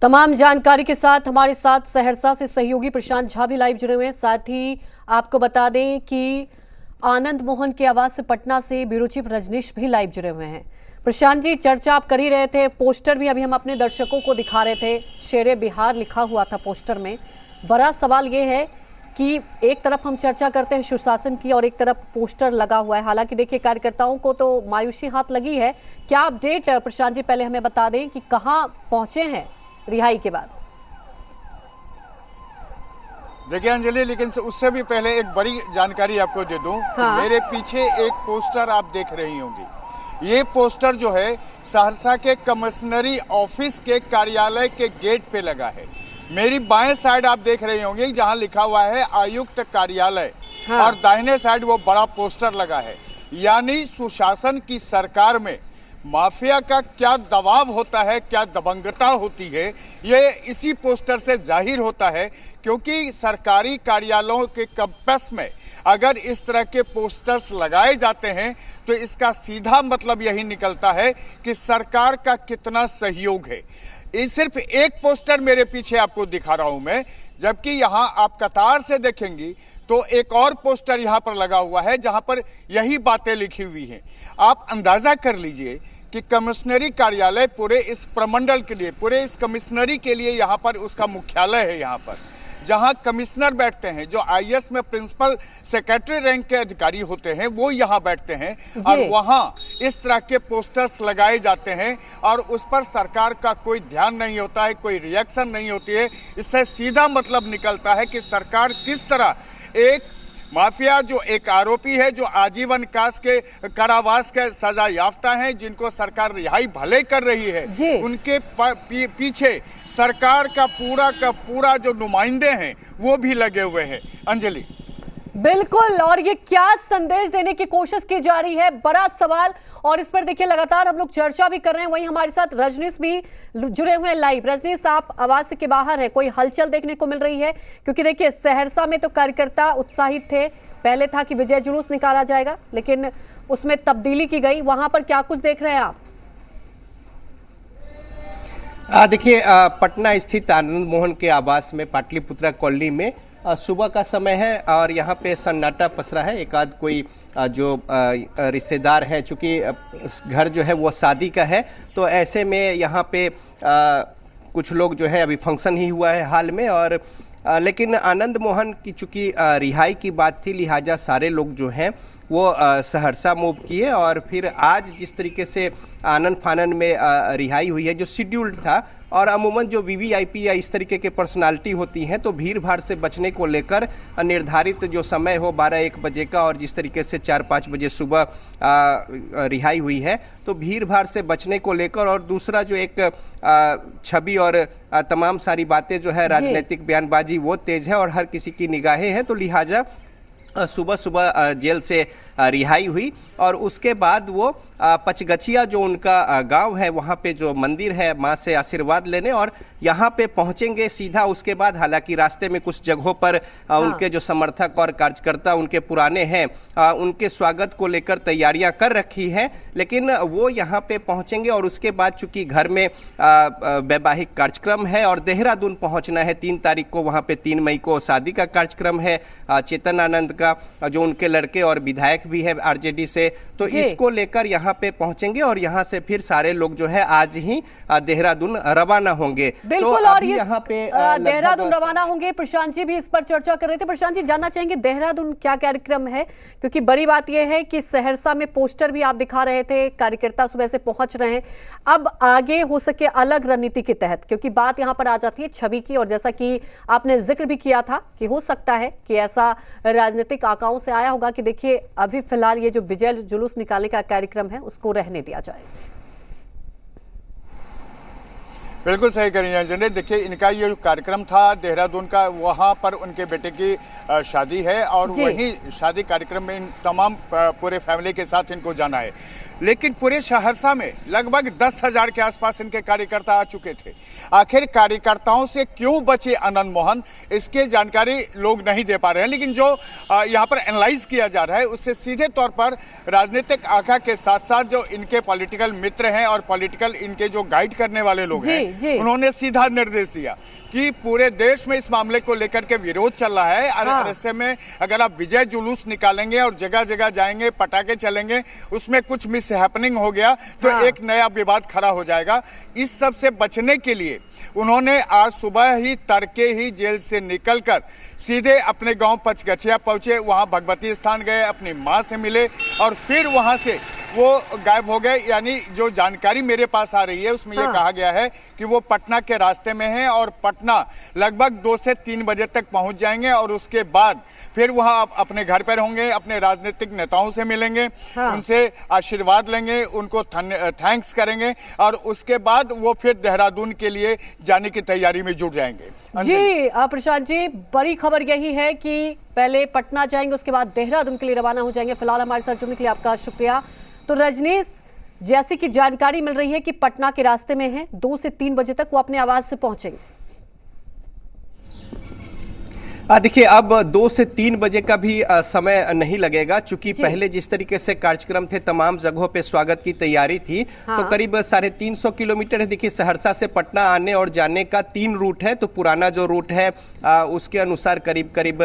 तमाम जानकारी के साथ हमारे साथ सहरसा से सहयोगी प्रशांत झा भी लाइव जुड़े हुए हैं। साथ ही आपको बता दें कि आनंद मोहन के आवास से पटना से ब्यूरो चीफ रजनीश भी लाइव जुड़े हुए हैं। प्रशांत जी, चर्चा आप कर ही रहे थे, पोस्टर भी अभी हम अपने दर्शकों को दिखा रहे थे, शेरे बिहार लिखा हुआ था पोस्टर में। बड़ा सवाल ये है कि एक तरफ हम चर्चा करते हैं सुशासन की और एक तरफ पोस्टर लगा हुआ है। हालांकि देखिए, कार्यकर्ताओं को तो मायूसी हाथ लगी है। क्या अपडेट प्रशांत जी, पहले हमें बता दें कि कहां पहुंचे हैं रिहाई के बाद? देखिए अंजलि, लेकिन उससे भी पहले एक बड़ी जानकारी आपको दे दूं। हाँ। मेरे पीछे एक पोस्टर आप देख रही होंगी। ये पोस्टर जो है सहरसा के कमिश्नरी ऑफिस के कार्यालय के गेट पे लगा है। मेरी बाएं साइड आप देख रही होंगी जहां लिखा हुआ है आयुक्त कार्यालय। हाँ। और दाहिने साइड वो बड़ा पोस्टर लगा है। यानी सुशासन की सरकार में माफिया का क्या दबाव होता है, क्या दबंगता होती है, ये इसी पोस्टर से जाहिर होता है। क्योंकि सरकारी कार्यालयों के कैंपस में अगर इस तरह के पोस्टर्स लगाए जाते हैं तो इसका सीधा मतलब यही निकलता है कि सरकार का कितना सहयोग है। ये सिर्फ एक पोस्टर मेरे पीछे आपको दिखा रहा हूं मैं, जबकि यहाँ आप कतार से देखेंगी तो एक और पोस्टर यहाँ पर लगा हुआ है जहाँ पर यही बातें लिखी हुई हैं। आप अंदाजा कर लीजिए कि कमिश्नरी कार्यालय पूरे इस प्रमंडल के लिए, पूरे इस कमिश्नरी के लिए यहाँ पर उसका मुख्यालय है। यहाँ पर जहाँ कमिश्नर बैठते हैं, जो आईएएस में प्रिंसिपल सेक्रेटरी रैंक के अधिकारी होते हैं, वो यहाँ बैठते हैं और वहाँ इस तरह के पोस्टर्स लगाए जाते हैं और उस पर सरकार का कोई ध्यान नहीं होता है, कोई रिएक्शन नहीं होती है। इससे सीधा मतलब निकलता है कि सरकार किस तरह एक माफिया, जो एक आरोपी है, जो आजीवन कारावास के सजा याफ्ता हैं, जिनको सरकार रिहाई भले कर रही है, उनके पीछे सरकार का पूरा जो नुमाइंदे हैं वो भी लगे हुए हैं। अंजलि, बिल्कुल, और ये क्या संदेश देने की कोशिश की जा रही है, बड़ा सवाल। और इस पर देखिए लगातार हम लोग चर्चा भी कर रहे हैं। वहीं हमारे साथ रजनीश भी जुड़े हुए हैं लाइव। रजनीश, आप आवास के बाहर है, कोई हलचल देखने को मिल रही है? क्योंकि देखिए, सहरसा में तो कार्यकर्ता उत्साहित थे। पहले था कि विजय जुलूस निकाला जाएगा, लेकिन उसमें तब्दीली की गई। वहां पर क्या कुछ देख रहे हैं आप? देखिए, पटना स्थित आनंद मोहन के आवास में पाटलिपुत्रा कॉलोनी में सुबह का समय है और यहाँ पे सन्नाटा पसरा है। एक आध कोई जो रिश्तेदार है, चूँकि घर जो है वो शादी का है, तो ऐसे में यहाँ पे कुछ लोग जो है, अभी फंक्शन ही हुआ है हाल में। और लेकिन आनंद मोहन की चूँकि रिहाई की बात थी, लिहाजा सारे लोग जो हैं वो सहरसा मूव किए। और फिर आज जिस तरीके से आनन फानन में रिहाई हुई है, जो शेड्यूल्ड था, और अमूमन जो वीवीआईपी या इस तरीके के पर्सनालिटी होती हैं तो भीड़ भाड़ से बचने को लेकर निर्धारित जो समय हो 12-1 बजे का, और जिस तरीके से 4-5 बजे सुबह रिहाई हुई है, तो भीड़ भाड़ से बचने को लेकर। और दूसरा जो एक छवि और तमाम सारी बातें जो है, राजनीतिक बयानबाजी वो तेज है और हर किसी की निगाहें हैं, तो लिहाजा सुबह सुबह जेल से रिहाई हुई। और उसके बाद वो पचगछिया जो उनका गांव है, वहाँ पे जो मंदिर है, माँ से आशीर्वाद लेने, और यहाँ पे पहुँचेंगे सीधा। उसके बाद हालांकि रास्ते में कुछ जगहों पर उनके जो समर्थक और कार्यकर्ता उनके पुराने हैं, उनके स्वागत को लेकर तैयारियां कर रखी हैं, लेकिन वो यहाँ पे पहुँचेंगे। और उसके बाद चूँकि घर में वैवाहिक कार्यक्रम है और देहरादून पहुँचना है 3 तारीख को, वहाँ पे 3 मई को शादी का कार्यक्रम है चेतन आनंद का, जो उनके लड़के और विधायक भी है आरजेडी से, तो इसको लेकर यहाँ पे पहुंचेंगे। और यहाँ से फिर सारे लोग जो है आज ही देहरादून रवाना होंगे। बिल्कुल, तो और ये यहाँ पे देहरादून रवाना होंगे। प्रशांत जी भी इस पर चर्चा कर रहे थे। प्रशांत जी, जानना चाहेंगे देहरादून क्या कार्यक्रम है? क्योंकि बड़ी बात यह है कि सहरसा में पोस्टर भी आप दिखा रहे थे, कार्यकर्ता सुबह से पहुंच रहे हैं। अब आगे हो सके अलग रणनीति के तहत, क्योंकि बात यहाँ पर आ जाती है छवि की, और जैसा कि आपने जिक्र भी किया था कि हो सकता है कि ऐसा राजनीतिक आकाओं से आया होगा कि देखिए, अभी फिलहाल ये जो विजय जुलूस निकालने का कार्यक्रम है उसको रहने दिया जाए। बिल्कुल सही करेंगे अंजलि। देखिए, इनका ये कार्यक्रम था देहरादून का, वहाँ पर उनके बेटे की शादी है और वही शादी कार्यक्रम में इन तमाम पूरे फैमिली के साथ इनको जाना है। लेकिन पूरे सहरसा में लगभग 10,000 के आसपास इनके कार्यकर्ता आ चुके थे। आखिर कार्यकर्ताओं से क्यों बचे आनंद मोहन, इसकी जानकारी लोग नहीं दे पा रहे हैं। लेकिन जो यहाँ पर एनालाइज किया जा रहा है उससे सीधे तौर पर राजनीतिक आंखा के साथ साथ जो इनके पॉलिटिकल मित्र हैं और पॉलिटिकल इनके जो गाइड करने वाले लोग हैं, उन्होंने सीधा निर्देश दिया कि पूरे देश में इस मामले को लेकर के विरोध चल रहा है। और ऐसे में अगर आप विजय जुलूस निकालेंगे और जगह जगह जाएंगे, पटाखे चलेंगे, उसमें कुछ मिस हैपनिंग हो गया तो एक नया विवाद खड़ा हो जाएगा। इस सब से बचने के लिए उन्होंने आज सुबह ही तड़के ही जेल से निकलकर सीधे अपने गांव पचगछिया पहुंचे। वहां भगवती स्थान गए, अपनी मां से मिले और फिर वहां से वो गायब हो गए। यानी जो जानकारी मेरे पास आ रही है उसमें ये कहा गया है कि वो पटना के रास्ते में हैं और पटना लगभग 2 से 3 बजे तक पहुंच जाएंगे और उसके बाद फिर वहां अपने घर पर होंगे, अपने राजनीतिक नेताओं से मिलेंगे, उनसे आशीर्वाद लेंगे, उनको थैंक्स करेंगे और उसके बाद वो फिर देहरादून के लिए जाने की तैयारी में जुट जाएंगे। जी प्रशांत जी, बड़ी खबर यही है कि पहले पटना जाएंगे, उसके बाद देहरादून के लिए रवाना हो जाएंगे। फिलहाल हमारे साथ जुड़ने के लिए आपका शुक्रिया। तो रजनीश, जैसे कि जानकारी मिल रही है कि पटना के रास्ते में है, 2 से 3 बजे तक वो अपने आवास से पहुंचेंगे। देखिए, अब 2 से 3 बजे का भी समय नहीं लगेगा, चूंकि पहले जिस तरीके से कार्यक्रम थे, तमाम जगहों पे स्वागत की तैयारी थी। तो करीब 350 किलोमीटर है। देखिए, सहरसा से पटना आने और जाने का 3 रूट है। तो पुराना जो रूट है उसके अनुसार करीब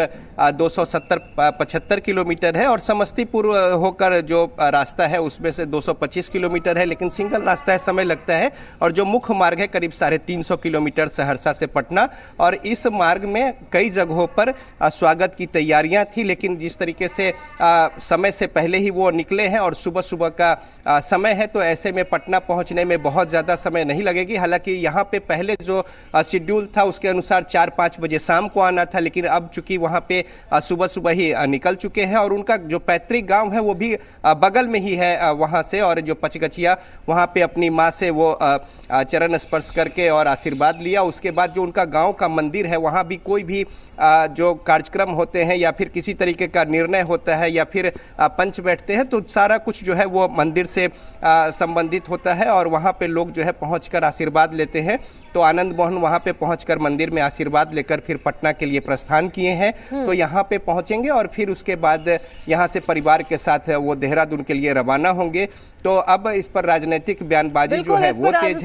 270-75 किलोमीटर है और समस्तीपुर होकर जो रास्ता है उसमें से 225 किलोमीटर है। लेकिन सिंगल रास्ता है, समय लगता है। और जो मुख्य मार्ग है करीब 350 किलोमीटर सहरसा से पटना, और इस मार्ग में कई जगहों पर स्वागत की तैयारियां थी। लेकिन जिस तरीके से समय से पहले ही वो निकले हैं और सुबह सुबह का समय है, तो ऐसे में पटना पहुंचने में बहुत ज़्यादा समय नहीं लगेगी। हालांकि यहाँ पे पहले जो शेड्यूल था उसके अनुसार 4-5 बजे शाम को आना था, लेकिन अब चूंकि वहाँ पे सुबह सुबह ही निकल चुके हैं और उनका जो पैतृक गाँव है वो भी बगल में ही है वहाँ से। और जो पचगछिया, वहाँ पे अपनी माँ से वो चरण स्पर्श करके और आशीर्वाद लिया। उसके बाद जो उनका गाँव का मंदिर है, वहाँ भी कोई भी जो कार्यक्रम होते हैं या फिर किसी तरीके का निर्णय होता है या फिर पंच बैठते हैं, तो सारा कुछ जो है वो मंदिर से संबंधित होता है और वहाँ पे लोग जो है पहुंचकर आशीर्वाद लेते हैं। तो आनंद मोहन वहाँ पे पहुंचकर मंदिर में आशीर्वाद लेकर फिर पटना के लिए प्रस्थान किए हैं। तो यहाँ पे पहुंचेंगे और फिर उसके बाद यहाँ से परिवार के साथ वो देहरादून के लिए रवाना होंगे। तो अब इस पर राजनीतिक बयानबाजी जो है वो तेज है।